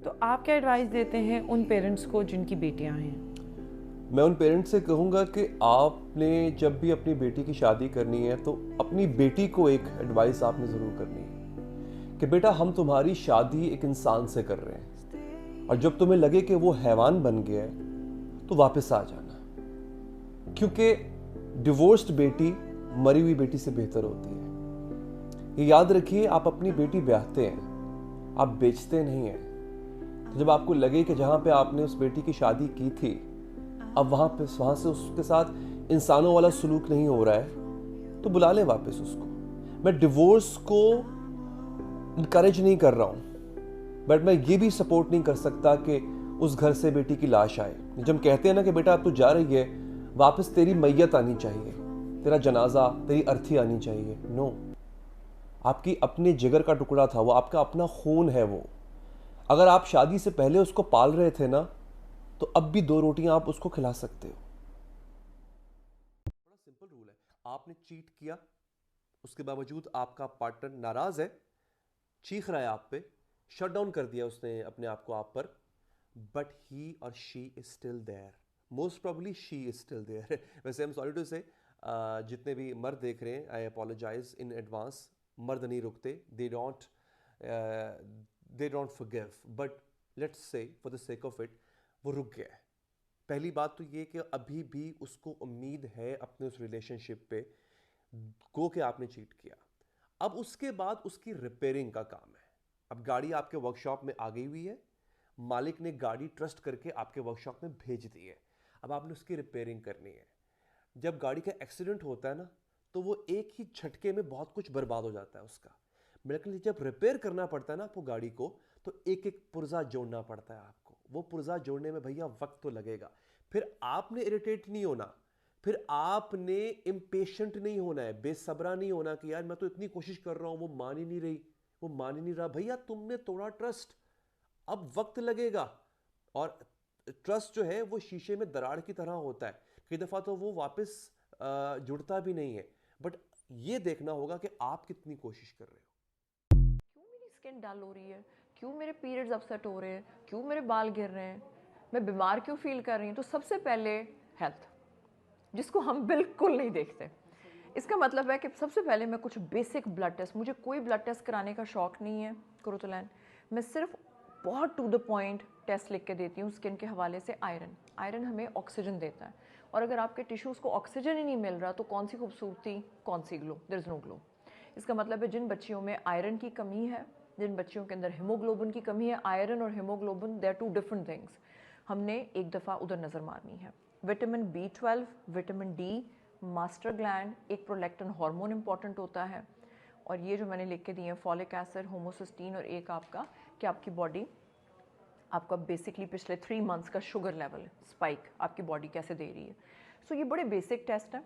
तो आप क्या एडवाइस देते हैं उन पेरेंट्स को जिनकी बेटियां हैं? मैं उन पेरेंट्स से कहूँगा कि आपने जब भी अपनी बेटी की शादी करनी है तो अपनी बेटी को एक एडवाइस आपने ज़रूर करनी है कि बेटा हम तुम्हारी शादी एक इंसान से कर रहे हैं, और जब तुम्हें लगे कि वो हैवान बन गया है तो वापस आ जाना, क्योंकि डिवोर्स्ड बेटी मरी हुई बेटी से बेहतर होती है। ये याद रखिए, आप अपनी बेटी ब्याहते हैं, आप बेचते नहीं हैं। तो जब आपको लगे कि जहाँ पे आपने उस बेटी की शादी की थी अब वहाँ से उसके साथ इंसानों वाला सलूक नहीं हो रहा है, तो बुला लें वापस उसको। मैं डिवोर्स को इनकरेज नहीं कर रहा हूँ, बट मैं ये भी सपोर्ट नहीं कर सकता कि उस घर से बेटी की लाश आए। जब हम कहते हैं ना कि बेटा अब तू जा रही है, वापस तेरी मैयत आनी चाहिए, तेरा जनाजा, तेरी अर्थी आनी चाहिए। नो, आपकी अपने जिगर का टुकड़ा था वो, आपका अपना खून है वो। अगर आप शादी से पहले उसको पाल रहे थे ना, तो अब भी 2 रोटियां आप उसको खिला सकते हो। बड़ा सिंपल रूल है। आपने चीट किया, उसके बावजूद आपका पार्टनर नाराज है, चीख रहा है आप पे, शट डाउन कर दिया उसने अपने आप को आप पर, बट ही और she is still there. Most probably she is still there. वैसे आई एम सॉरी टू से, जितने भी मर्द देख रहे हैं, आई अपोलोजाइज इन एडवांस। मर्द नहीं रुकते, they don't forgive, but let's say for the sake of it वो रुक गया है। पहली बात तो ये कि अभी भी उसको उम्मीद है अपने उस रिलेशनशिप पे, गो के आपने चीट किया। अब उसके बाद उसकी रिपेयरिंग का काम है। अब गाड़ी आपके वर्कशॉप में आ गई हुई है, मालिक ने गाड़ी ट्रस्ट करके आपके वर्कशॉप में भेज दी है, अब आपने उसकी रिपेयरिंग करनी है। जब गाड़ी का एक्सीडेंट होता है ना, तो वो एक ही झटके में बहुत कुछ बर्बाद हो जाता है उसका। लेकिन जब रिपेयर करना पड़ता है ना आपको गाड़ी को, तो एक एक पुर्जा जोड़ना पड़ता है आपको। वो पुर्जा जोड़ने में भैया वक्त तो लगेगा। फिर आपने इरिटेट नहीं होना, फिर आपने इम्पेशेंट नहीं होना है, बेसब्रा नहीं होना कि यार मैं तो इतनी कोशिश कर रहा हूं, वो मान ही नहीं रही, वो मान ही नहीं रहा। भैया तुमने तोड़ा ट्रस्ट, अब वक्त लगेगा। और ट्रस्ट जो है वो शीशे में दरार की तरह होता है, कई दफा तो वो वापस जुड़ता भी नहीं है। बट ये देखना होगा कि आप कितनी कोशिश कर रहे हो। क्यों मेरी स्किन डल हो रही है, क्यों मेरे पीरियड्स अपसेट हो रहे हैं, क्यों मेरे बाल गिर रहे हैं, मैं बीमार क्यों फील कर रही हूँ। तो सबसे पहले हेल्थ, जिसको हम बिल्कुल नहीं देखते। इसका मतलब है कि सबसे पहले मैं कुछ बेसिक ब्लड टेस्ट, मुझे कोई ब्लड टेस्ट कराने का शौक नहीं है कुरुतलैन, मैं सिर्फ बहुत टू द पॉइंट टेस्ट लिख के देती हूँ स्किन के हवाले से। आयरन हमें ऑक्सीजन देता है, और अगर आपके टिश्यूज़ को ऑक्सीजन ही नहीं मिल रहा तो कौन सी खूबसूरती, कौन सी glow, there is no glow. इसका मतलब है जिन बच्चियों में आयरन की कमी है, जिन बच्चियों के अंदर हीमोग्लोबिन की कमी है, आयरन और haemoglobin they are 2 different things, हमने एक दफ़ा उधर नज़र मारनी है। Vitamin B12, vitamin D, master gland, एक प्रोलैक्टिन हार्मोन इंपॉर्टेंट होता है, और ये जो मैंने लिख के दिए हैं फॉलिक एसिड, होमोसिस्टीन, और एक आपका कि आपकी बॉडी आपका बेसिकली पिछले 3 मंथ्स का शुगर लेवल स्पाइक आपकी बॉडी कैसे दे रही है। सो ये बड़े बेसिक टेस्ट हैं।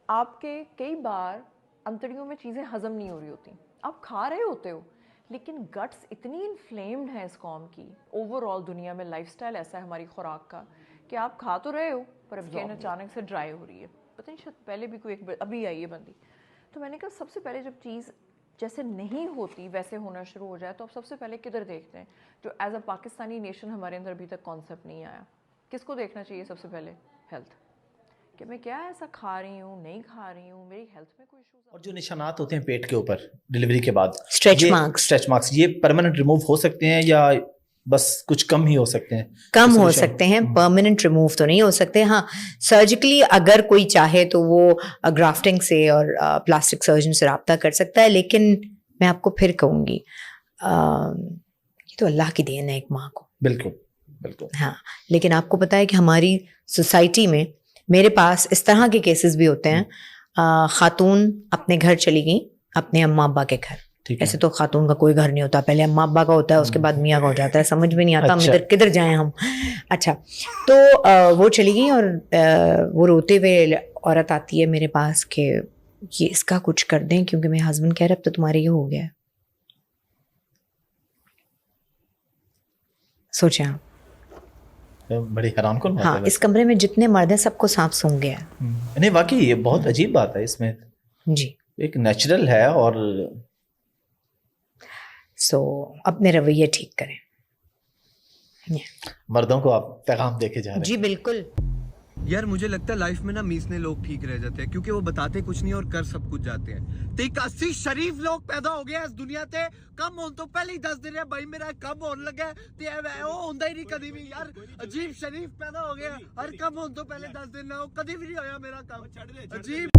आपके कई बार अंतड़ियों में चीज़ें हज़म नहीं हो रही होती, आप खा रहे होते हो लेकिन गट्स इतनी इन्फ्लेम्ड है इस कौम की, ओवरऑल दुनिया में लाइफस्टाइल ऐसा है हमारी खुराक का कि आप खा तो रहे हो पर अब चेन अचानक से ड्राई हो रही है। पता नहीं शायद पहले भी कोई एक अभी आई है बंदी। तो मैंने कहा सबसे पहले जब चीज़ जैसे नहीं होती वैसे होना शुरू हो जाए तो आप सबसे पहले किधर देखते हैं, जो एज अ पाकिस्तानी नेशन हमारे अंदर अभी तक कॉन्सेप्ट नहीं आया। किसको देखना चाहिए सबसे पहले? हेल्थ, कि मैं क्या ऐसा खा रही हूँ, नहीं खा रही हूँ, मेरी हेल्थ में कोई इश्यूज। और जो निशानात होते हैं पेट के ऊपर डिलीवरी के बाद, स्ट्रेच मार्क्स, ये परमानेंट रिमूव हो सकते हैं या बस कुछ कम ही हो सकते हैं? कम हो सकते हैं, परमानेंट रिमूव तो नहीं हो सकते। हाँ, सर्जिकली अगर कोई चाहे तो वो ग्राफ्टिंग से और प्लास्टिक सर्जन से रब्ता कर सकता है, लेकिन मैं आपको फिर कहूँगी ये तो अल्लाह की देन है एक माँ को। बिल्कुल बिल्कुल। हाँ, लेकिन आपको पता है कि हमारी सोसाइटी में मेरे पास इस तरह के केसेस भी होते हैं, खातून अपने घर चली गई, अपने अम्मा अब्बा के घर। ऐसे तो खातून का कोई घर नहीं होता, पहले अम्मा अब्बा का होता है, उसके बाद मियाँ का हो जाता है, समझ में नहीं आता हम इधर किधर जाएं हम। अच्छा, तो वो चली गई और वो रोते हुए औरत आती है मेरे पास कि ये इसका कुछ कर दें क्योंकि मेरे हस्बैंड कह रहे अब तो तुम्हारे ये हो गया है। सोचे आप, बड़ी हैरान कौन बात है। हाँ, इस कमरे में जितने मर्द हैं सबको सांप सूंघ गया। नहीं वाकई ये बहुत अजीब बात है, इसमें जी एक नेचुरल है। और अपने रवैये ठीक करें। मर्दों को आप पैगाम देके जा रहे हैं। जी बिल्कुल। यार मुझे लगता है लाइफ में ना मीसने लोग ठीक रह जाते हैं, क्योंकि वो बताते कुछ नहीं और कर सब कुछ जाते हैं। ते 81 शरीफ लोग पैदा हो गए इस दुनिया ते, कम होने तो पहले ही दस दिन भाई मेरा कम होने लगा ते वो होंदा ही नहीं कभी भी। यार अजीब शरीफ पैदा हो गया, हर कम होने तो पहले 10 दिन ना, वो कभी भी नहीं होया मेरा काम। अजीब